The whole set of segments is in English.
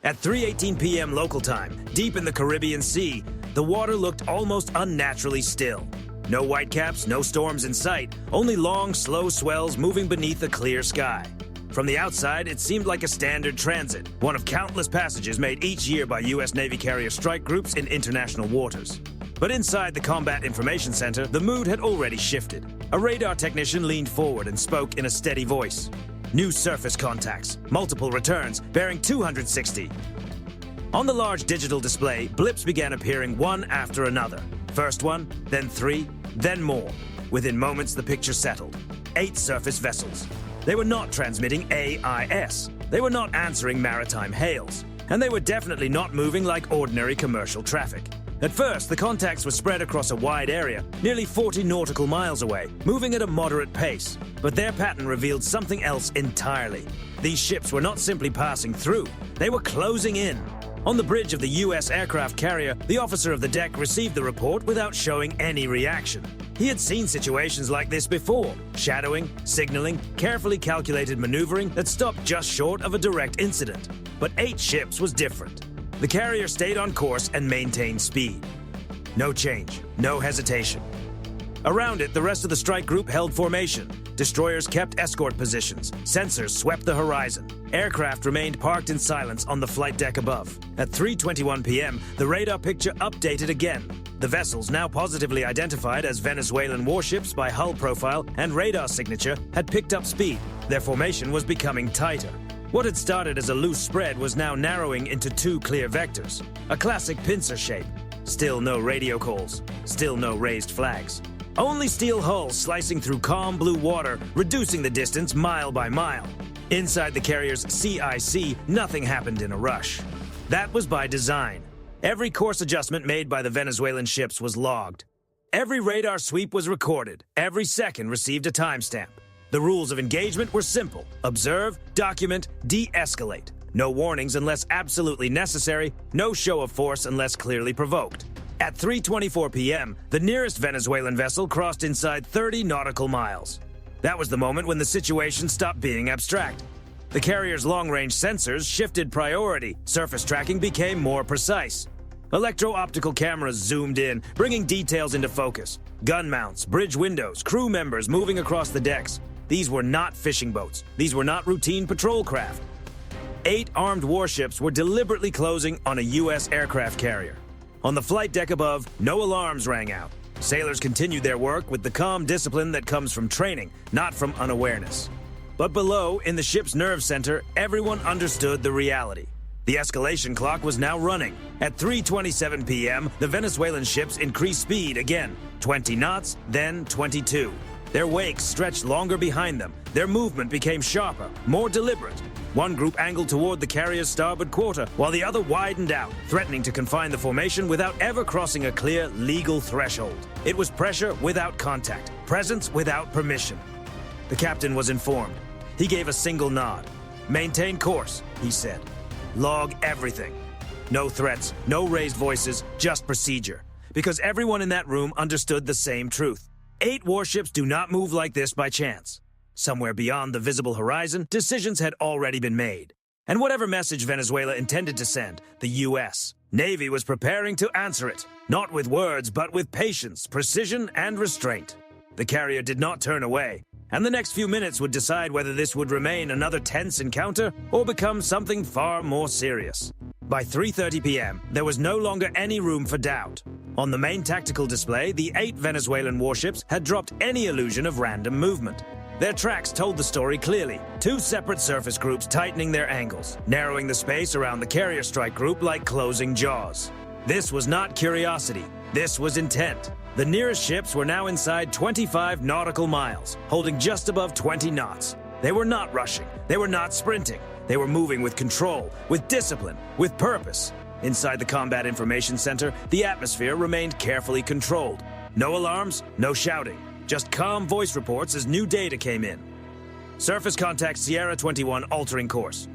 At 3:18 p.m. local time, deep in the Caribbean Sea, the water looked almost unnaturally still. No whitecaps, no storms in sight, only long, slow swells moving beneath a clear sky. From the outside, it seemed like a standard transit, one of countless passages made each year by U.S. Navy carrier strike groups in international waters. But inside the Combat Information Center, the mood had already shifted. A radar technician leaned forward and spoke in a steady voice. New surface contacts, multiple returns, bearing 260. On the large digital display, blips began appearing one after another. First one, then 3, then more. Within moments, the picture settled. 8 surface vessels. They were not transmitting AIS. They were not answering maritime hails. And they were definitely not moving like ordinary commercial traffic. At first, the contacts were spread across a wide area, nearly 40 nautical miles away, moving at a moderate pace. But their pattern revealed something else entirely. These ships were not simply passing through, they were closing in. On the bridge of the U.S. aircraft carrier, the officer of the deck received the report without showing any reaction. He had seen situations like this before, shadowing, signaling, carefully calculated maneuvering that stopped just short of a direct incident. But 8 ships was different. The carrier stayed on course and maintained speed. No change, no hesitation. Around it, the rest of the strike group held formation. Destroyers kept escort positions. Sensors swept the horizon. Aircraft remained parked in silence on the flight deck above. At 3:21 p.m., the radar picture updated again. The vessels, now positively identified as Venezuelan warships by hull profile and radar signature, had picked up speed. Their formation was becoming tighter. What had started as a loose spread was now narrowing into 2 clear vectors. A classic pincer shape. Still no radio calls. Still no raised flags. Only steel hulls slicing through calm blue water, reducing the distance mile by mile. Inside the carrier's CIC, nothing happened in a rush. That was by design. Every course adjustment made by the Venezuelan ships was logged. Every radar sweep was recorded. Every second received a timestamp. The rules of engagement were simple. Observe, document, de-escalate. No warnings unless absolutely necessary, no show of force unless clearly provoked. At 3:24 p.m., the nearest Venezuelan vessel crossed inside 30 nautical miles. That was the moment when the situation stopped being abstract. The carrier's long-range sensors shifted priority. Surface tracking became more precise. Electro-optical cameras zoomed in, bringing details into focus. Gun mounts, bridge windows, crew members moving across the decks. These were not fishing boats. These were not routine patrol craft. 8 armed warships were deliberately closing on a U.S. aircraft carrier. On the flight deck above, no alarms rang out. Sailors continued their work with the calm discipline that comes from training, not from unawareness. But below, in the ship's nerve center, everyone understood the reality. The escalation clock was now running. At 3:27 p.m., the Venezuelan ships increased speed again. 20 knots, then 22. Their wakes stretched longer behind them. Their movement became sharper, more deliberate. One group angled toward the carrier's starboard quarter, while the other widened out, threatening to confine the formation without ever crossing a clear legal threshold. It was pressure without contact, presence without permission. The captain was informed. He gave a single nod. "Maintain course," he said. "Log everything." No threats, no raised voices, just procedure. Because everyone in that room understood the same truth. 8 warships do not move like this by chance. Somewhere beyond the visible horizon, decisions had already been made. And whatever message Venezuela intended to send, the U.S. Navy was preparing to answer it. Not with words, but with patience, precision, and restraint. The carrier did not turn away, and the next few minutes would decide whether this would remain another tense encounter or become something far more serious. By 3:30 p.m., there was no longer any room for doubt. On the main tactical display, the 8 Venezuelan warships had dropped any illusion of random movement. Their tracks told the story clearly. 2 separate surface groups tightening their angles, narrowing the space around the carrier strike group like closing jaws. This was not curiosity. This was intent. The nearest ships were now inside 25 nautical miles, holding just above 20 knots. They were not rushing. They were not sprinting. They were moving with control, with discipline, with purpose. Inside the Combat Information Center, the atmosphere remained carefully controlled. No alarms, no shouting. Just calm voice reports as new data came in. Surface contact Sierra 21 altering course.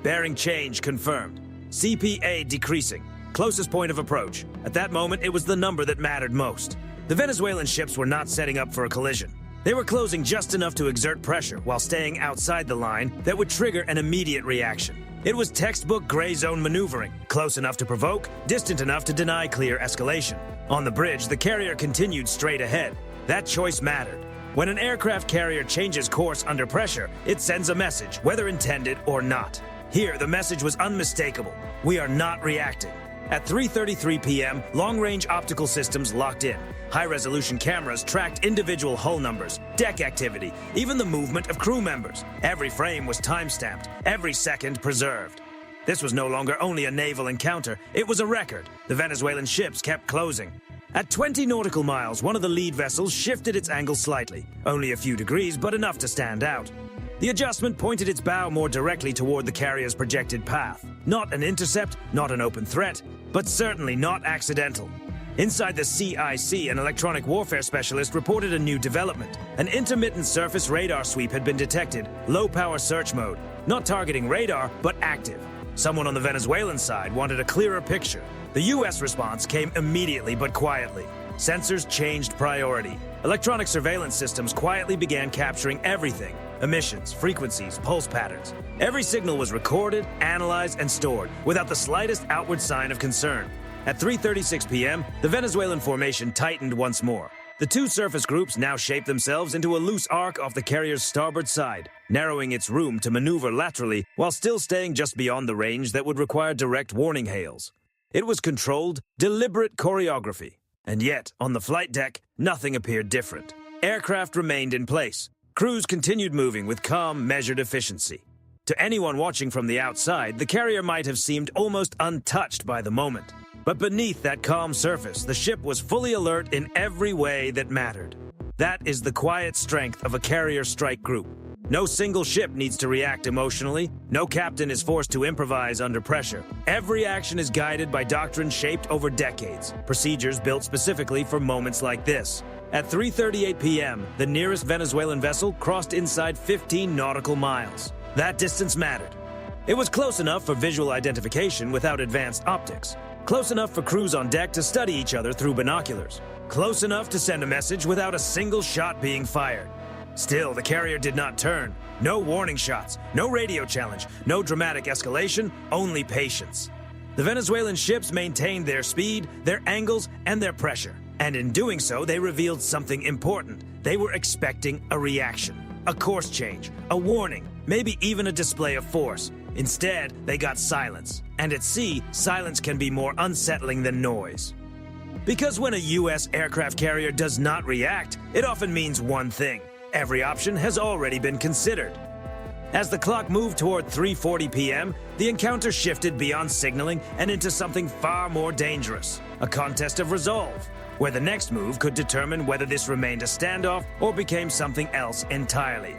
Bearing change confirmed. CPA decreasing. Closest point of approach. At that moment, it was the number that mattered most. The Venezuelan ships were not setting up for a collision. They were closing just enough to exert pressure while staying outside the line that would trigger an immediate reaction. It was textbook gray zone maneuvering, close enough to provoke, distant enough to deny clear escalation. On the bridge, the carrier continued straight ahead. That choice mattered. When an aircraft carrier changes course under pressure, it sends a message, whether intended or not. Here, the message was unmistakable. We are not reacting. At 3:33 p.m., long-range optical systems locked in. High-resolution cameras tracked individual hull numbers, deck activity, even the movement of crew members. Every frame was time-stamped, every second preserved. This was no longer only a naval encounter, it was a record. The Venezuelan ships kept closing. At 20 nautical miles, one of the lead vessels shifted its angle slightly. Only a few degrees, but enough to stand out. The adjustment pointed its bow more directly toward the carrier's projected path. Not an intercept, not an open threat, but certainly not accidental. Inside the CIC, an electronic warfare specialist reported a new development. An intermittent surface radar sweep had been detected, low-power search mode. Not targeting radar, but active. Someone on the Venezuelan side wanted a clearer picture. The U.S. response came immediately but quietly. Sensors changed priority. Electronic surveillance systems quietly began capturing everything. Emissions, frequencies, pulse patterns. Every signal was recorded, analyzed, and stored without the slightest outward sign of concern. At 3:36 p.m., the Venezuelan formation tightened once more. The two surface groups now shaped themselves into a loose arc off the carrier's starboard side, narrowing its room to maneuver laterally while still staying just beyond the range that would require direct warning hails. It was controlled, deliberate choreography. And yet, on the flight deck, nothing appeared different. Aircraft remained in place. Crews continued moving with calm, measured efficiency. To anyone watching from the outside, the carrier might have seemed almost untouched by the moment. But beneath that calm surface, the ship was fully alert in every way that mattered. That is the quiet strength of a carrier strike group. No single ship needs to react emotionally. No captain is forced to improvise under pressure. Every action is guided by doctrine shaped over decades, procedures built specifically for moments like this. At 3:38 p.m., the nearest Venezuelan vessel crossed inside 15 nautical miles. That distance mattered. It was close enough for visual identification without advanced optics. Close enough for crews on deck to study each other through binoculars. Close enough to send a message without a single shot being fired. Still, the carrier did not turn. No warning shots, no radio challenge, no dramatic escalation, only patience. The Venezuelan ships maintained their speed, their angles, and their pressure. And in doing so, they revealed something important. They were expecting a reaction, a course change, a warning, maybe even a display of force. Instead, they got silence. And at sea, silence can be more unsettling than noise. Because when a U.S. aircraft carrier does not react, it often means one thing. Every option has already been considered. As the clock moved toward 3:40 p.m., the encounter shifted beyond signaling and into something far more dangerous. A contest of resolve, where the next move could determine whether this remained a standoff or became something else entirely.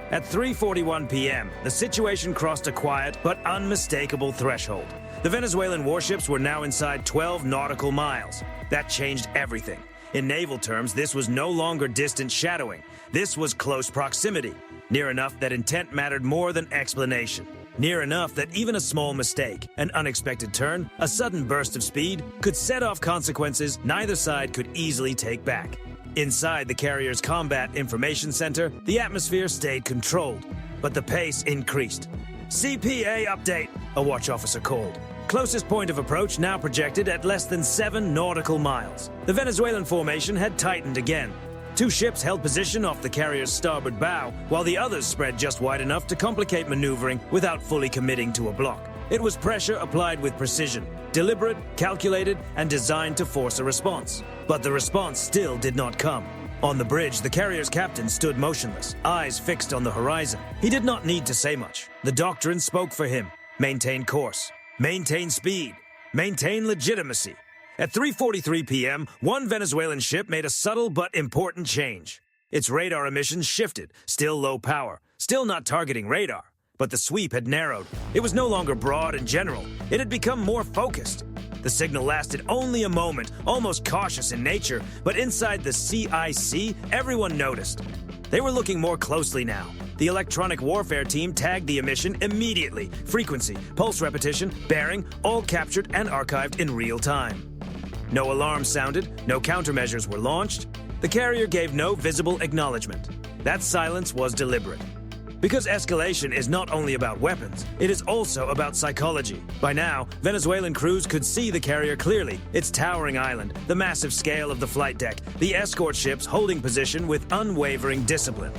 At 3:41 p.m., the situation crossed a quiet but unmistakable threshold. The Venezuelan warships were now inside 12 nautical miles. That changed everything. In naval terms, this was no longer distant shadowing. This was close proximity, near enough that intent mattered more than explanation. Near enough that even a small mistake, an unexpected turn, a sudden burst of speed, could set off consequences neither side could easily take back. Inside the carrier's Combat Information Center, the atmosphere stayed controlled, but the pace increased. CPA update, a watch officer called. Closest point of approach now projected at less than 7 nautical miles. The Venezuelan formation had tightened again. Two ships held position off the carrier's starboard bow, while the others spread just wide enough to complicate maneuvering without fully committing to a block. It was pressure applied with precision, deliberate, calculated, and designed to force a response. But the response still did not come. On the bridge, the carrier's captain stood motionless, eyes fixed on the horizon. He did not need to say much. The doctrine spoke for him. Maintain course. Maintain speed. Maintain legitimacy. At 3:43 p.m., one Venezuelan ship made a subtle but important change. Its radar emissions shifted, still low power, still not targeting radar. But the sweep had narrowed. It was no longer broad and general. It had become more focused. The signal lasted only a moment, almost cautious in nature, but inside the CIC, everyone noticed. They were looking more closely now. The electronic warfare team tagged the emission immediately. Frequency, pulse repetition, bearing, all captured and archived in real time. No alarm sounded, no countermeasures were launched. The carrier gave no visible acknowledgement. That silence was deliberate. Because escalation is not only about weapons, it is also about psychology. By now, Venezuelan crews could see the carrier clearly, its towering island, the massive scale of the flight deck, the escort ships holding position with unwavering discipline.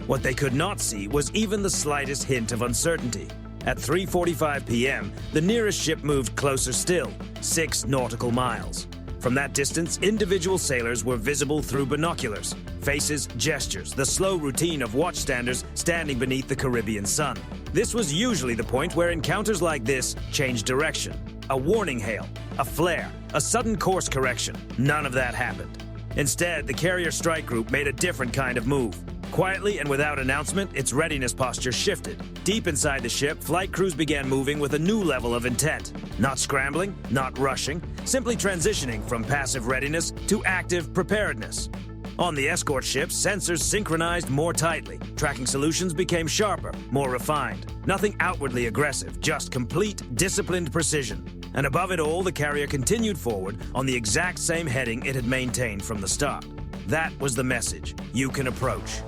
What they could not see was even the slightest hint of uncertainty. At 3:45 p.m., the nearest ship moved closer still, 6 nautical miles. From that distance, individual sailors were visible through binoculars. Faces, gestures, the slow routine of watchstanders standing beneath the Caribbean sun. This was usually the point where encounters like this changed direction. A warning hail, a flare, a sudden course correction. None of that happened. Instead, the carrier strike group made a different kind of move. Quietly and without announcement, its readiness posture shifted. Deep inside the ship, flight crews began moving with a new level of intent. Not scrambling, not rushing, simply transitioning from passive readiness to active preparedness. On the escort ships, sensors synchronized more tightly. Tracking solutions became sharper, more refined. Nothing outwardly aggressive, just complete, disciplined precision. And above it all, the carrier continued forward on the exact same heading it had maintained from the start. That was the message. You can approach.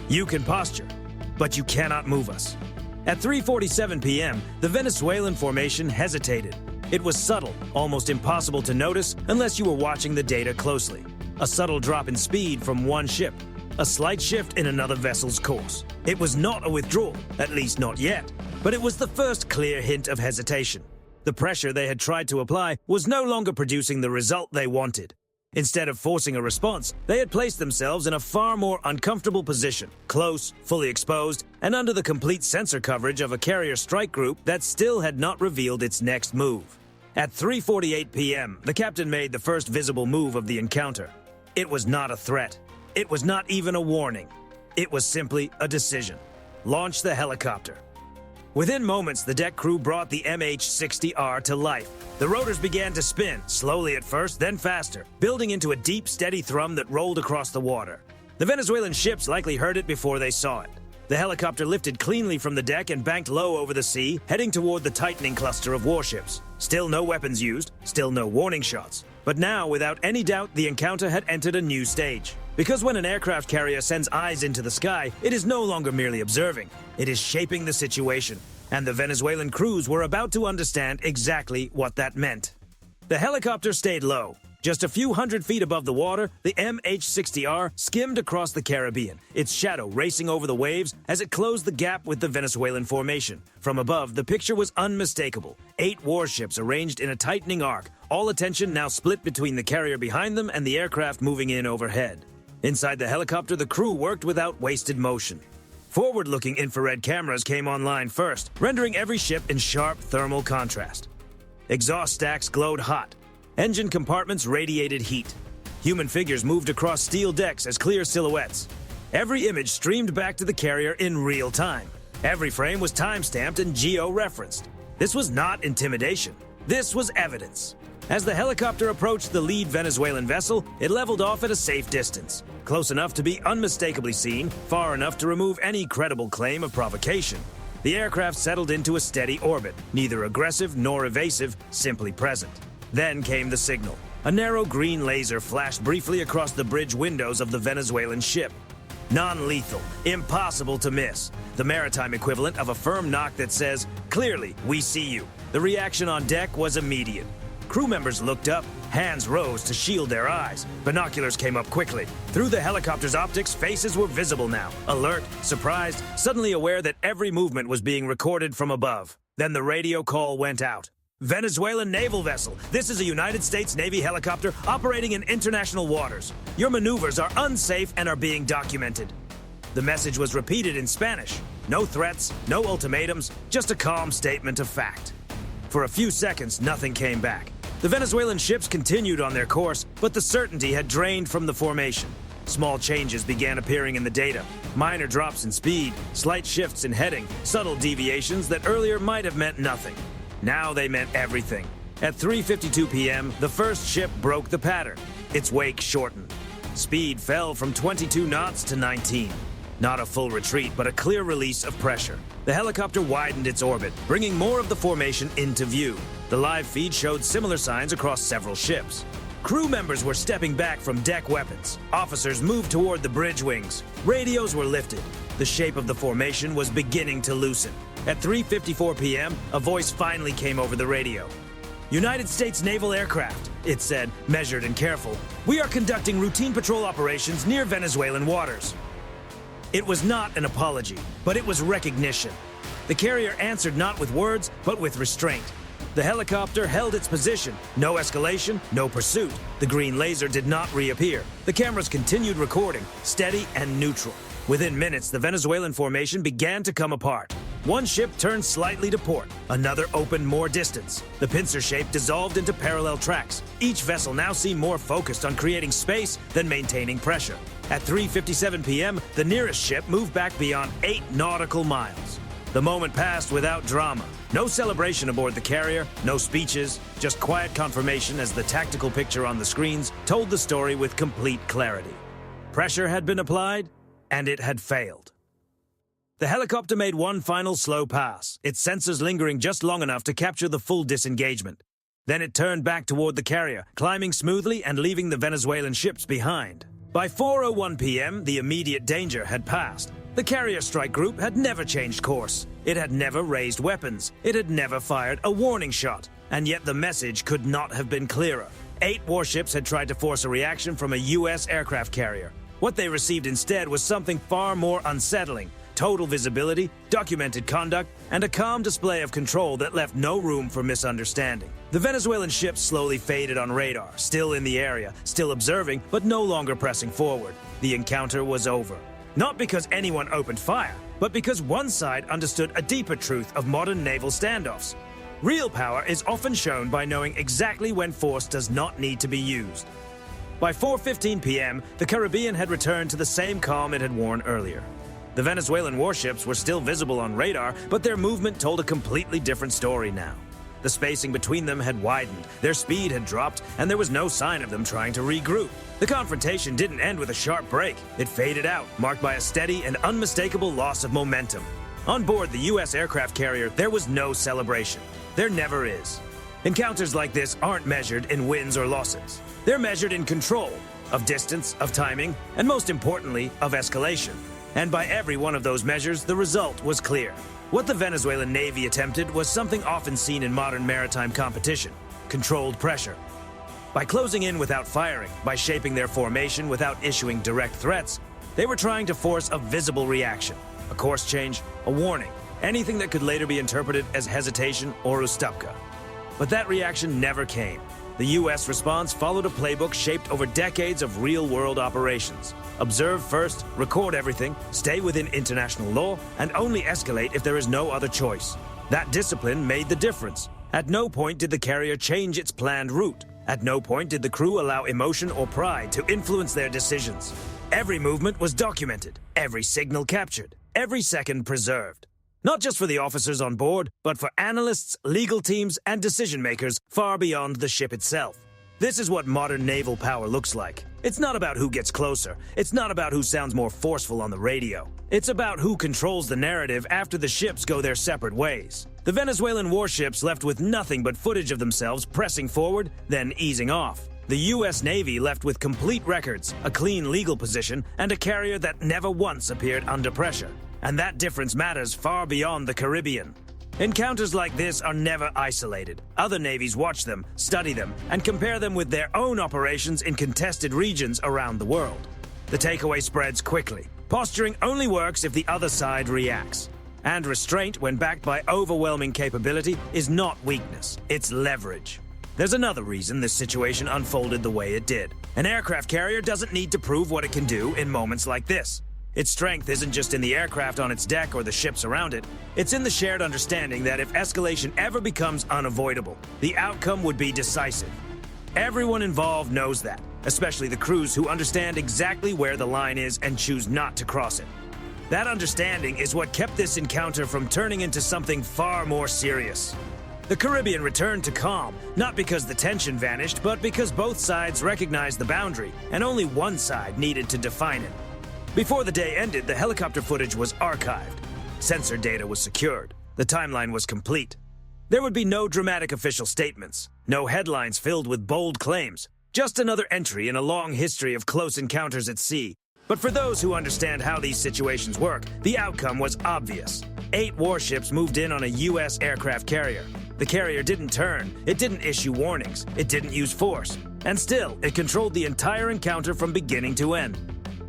You can posture, but you cannot move us. At 3:47 p.m., the Venezuelan formation hesitated. It was subtle, almost impossible to notice unless you were watching the data closely. A subtle drop in speed from one ship, a slight shift in another vessel's course. It was not a withdrawal, at least not yet, but it was the first clear hint of hesitation. The pressure they had tried to apply was no longer producing the result they wanted. Instead of forcing a response, they had placed themselves in a far more uncomfortable position, close, fully exposed, and under the complete sensor coverage of a carrier strike group that still had not revealed its next move. At 3:48 p.m., the captain made the first visible move of the encounter. It was not a threat. It was not even a warning. It was simply a decision. Launch the helicopter. Within moments, the deck crew brought the MH-60R to life. The rotors began to spin, slowly at first, then faster, building into a deep, steady thrum that rolled across the water. The Venezuelan ships likely heard it before they saw it. The helicopter lifted cleanly from the deck and banked low over the sea, heading toward the tightening cluster of warships. Still no weapons used, still no warning shots. But now, without any doubt, the encounter had entered a new stage. Because when an aircraft carrier sends eyes into the sky, it is no longer merely observing. It is shaping the situation. And the Venezuelan crews were about to understand exactly what that meant. The helicopter stayed low. Just a few hundred feet above the water, the MH-60R skimmed across the Caribbean, its shadow racing over the waves as it closed the gap with the Venezuelan formation. From above, the picture was unmistakable. 8 warships arranged in a tightening arc, all attention now split between the carrier behind them and the aircraft moving in overhead. Inside the helicopter, the crew worked without wasted motion. Forward-looking infrared cameras came online first, rendering every ship in sharp thermal contrast. Exhaust stacks glowed hot. Engine compartments radiated heat. Human figures moved across steel decks as clear silhouettes. Every image streamed back to the carrier in real time. Every frame was time-stamped and geo-referenced. This was not intimidation. This was evidence. As the helicopter approached the lead Venezuelan vessel, it leveled off at a safe distance. Close enough to be unmistakably seen, far enough to remove any credible claim of provocation. The aircraft settled into a steady orbit, neither aggressive nor evasive, simply present. Then came the signal. A narrow green laser flashed briefly across the bridge windows of the Venezuelan ship. Non-lethal, impossible to miss. The maritime equivalent of a firm knock that says, "Clearly, we see you." The reaction on deck was immediate. Crew members looked up, hands rose to shield their eyes. Binoculars came up quickly. Through the helicopter's optics, faces were visible now. Alert, surprised, suddenly aware that every movement was being recorded from above. Then the radio call went out. Venezuelan naval vessel. This is a United States Navy helicopter operating in international waters. Your maneuvers are unsafe and are being documented. The message was repeated in Spanish. No threats, no ultimatums, just a calm statement of fact. For a few seconds, nothing came back. The Venezuelan ships continued on their course, but the certainty had drained from the formation. Small changes began appearing in the data. Minor drops in speed, slight shifts in heading, subtle deviations that earlier might have meant nothing. Now they meant everything. At 3:52 p.m., the first ship broke the pattern. Its wake shortened. Speed fell from 22 knots to 19. Not a full retreat, but a clear release of pressure. The helicopter widened its orbit, bringing more of the formation into view. The live feed showed similar signs across several ships. Crew members were stepping back from deck weapons. Officers moved toward the bridge wings. Radios were lifted. The shape of the formation was beginning to loosen. At 3:54 p.m., a voice finally came over the radio. "United States naval aircraft," it said, measured and careful. "We are conducting routine patrol operations near Venezuelan waters." It was not an apology, but it was recognition. The carrier answered not with words, but with restraint. The helicopter held its position. No escalation, no pursuit. The green laser did not reappear. The cameras continued recording, steady and neutral. Within minutes, the Venezuelan formation began to come apart. One ship turned slightly to port. Another opened more distance. The pincer shape dissolved into parallel tracks. Each vessel now seemed more focused on creating space than maintaining pressure. At 3:57 p.m., the nearest ship moved back beyond 8 nautical miles. The moment passed without drama. No celebration aboard the carrier, no speeches, just quiet confirmation as the tactical picture on the screens told the story with complete clarity. Pressure had been applied, and it had failed. The helicopter made one final slow pass, its sensors lingering just long enough to capture the full disengagement. Then it turned back toward the carrier, climbing smoothly and leaving the Venezuelan ships behind. By 4:01 p.m., the immediate danger had passed. The carrier strike group had never changed course. It had never raised weapons. It had never fired a warning shot. And yet the message could not have been clearer. 8 warships had tried to force a reaction from a U.S. aircraft carrier. What they received instead was something far more unsettling: total visibility, documented conduct, and a calm display of control that left no room for misunderstanding. The Venezuelan ships slowly faded on radar, still in the area, still observing, but no longer pressing forward. The encounter was over. Not because anyone opened fire, but because one side understood a deeper truth of modern naval standoffs. Real power is often shown by knowing exactly when force does not need to be used. By 4:15 p.m., the Caribbean had returned to the same calm it had worn earlier. The Venezuelan warships were still visible on radar, but their movement told a completely different story now. The spacing between them had widened, their speed had dropped, and there was no sign of them trying to regroup. The confrontation didn't end with a sharp break. It faded out, marked by a steady and unmistakable loss of momentum. On board the U.S. aircraft carrier, there was no celebration. There never is. Encounters like this aren't measured in wins or losses. They're measured in control, of distance, of timing, and most importantly, of escalation. And by every one of those measures, the result was clear. What the Venezuelan Navy attempted was something often seen in modern maritime competition: controlled pressure. By closing in without firing, by shaping their formation without issuing direct threats, they were trying to force a visible reaction, a course change, a warning, anything that could later be interpreted as hesitation or ustupka. But that reaction never came. The U.S. response followed a playbook shaped over decades of real-world operations. Observe first, record everything, stay within international law, and only escalate if there is no other choice. That discipline made the difference. At no point did the carrier change its planned route. At no point did the crew allow emotion or pride to influence their decisions. Every movement was documented, every signal captured, every second preserved. Not just for the officers on board, but for analysts, legal teams, and decision-makers far beyond the ship itself. This is what modern naval power looks like. It's not about who gets closer. It's not about who sounds more forceful on the radio. It's about who controls the narrative after the ships go their separate ways. The Venezuelan warships left with nothing but footage of themselves pressing forward, then easing off. The U.S. Navy left with complete records, a clean legal position, and a carrier that never once appeared under pressure. And that difference matters far beyond the Caribbean. Encounters like this are never isolated. Other navies watch them, study them, and compare them with their own operations in contested regions around the world. The takeaway spreads quickly. Posturing only works if the other side reacts. And restraint, when backed by overwhelming capability, is not weakness, it's leverage. There's another reason this situation unfolded the way it did. An aircraft carrier doesn't need to prove what it can do in moments like this. Its strength isn't just in the aircraft on its deck or the ships around it. It's in the shared understanding that if escalation ever becomes unavoidable, the outcome would be decisive. Everyone involved knows that, especially the crews who understand exactly where the line is and choose not to cross it. That understanding is what kept this encounter from turning into something far more serious. The Caribbean returned to calm, not because the tension vanished, but because both sides recognized the boundary, and only one side needed to define it. Before the day ended, the helicopter footage was archived. Sensor data was secured. The timeline was complete. There would be no dramatic official statements, no headlines filled with bold claims, just another entry in a long history of close encounters at sea. But for those who understand how these situations work, the outcome was obvious. 8 warships moved in on a U.S. aircraft carrier. The carrier didn't turn, it didn't issue warnings, it didn't use force. And still, it controlled the entire encounter from beginning to end.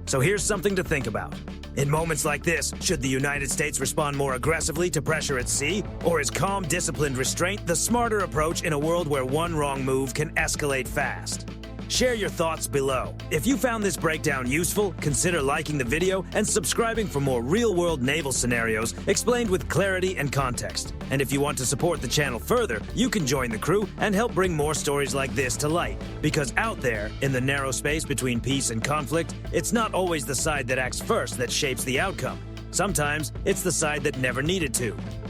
So here's something to think about. In moments like this, should the United States respond more aggressively to pressure at sea? Or is calm, disciplined restraint the smarter approach in a world where one wrong move can escalate fast? Share your thoughts below. If you found this breakdown useful, consider liking the video and subscribing for more real-world naval scenarios explained with clarity and context. And if you want to support the channel further, you can join the crew and help bring more stories like this to light. Because out there, in the narrow space between peace and conflict, it's not always the side that acts first that shapes the outcome. Sometimes, it's the side that never needed to.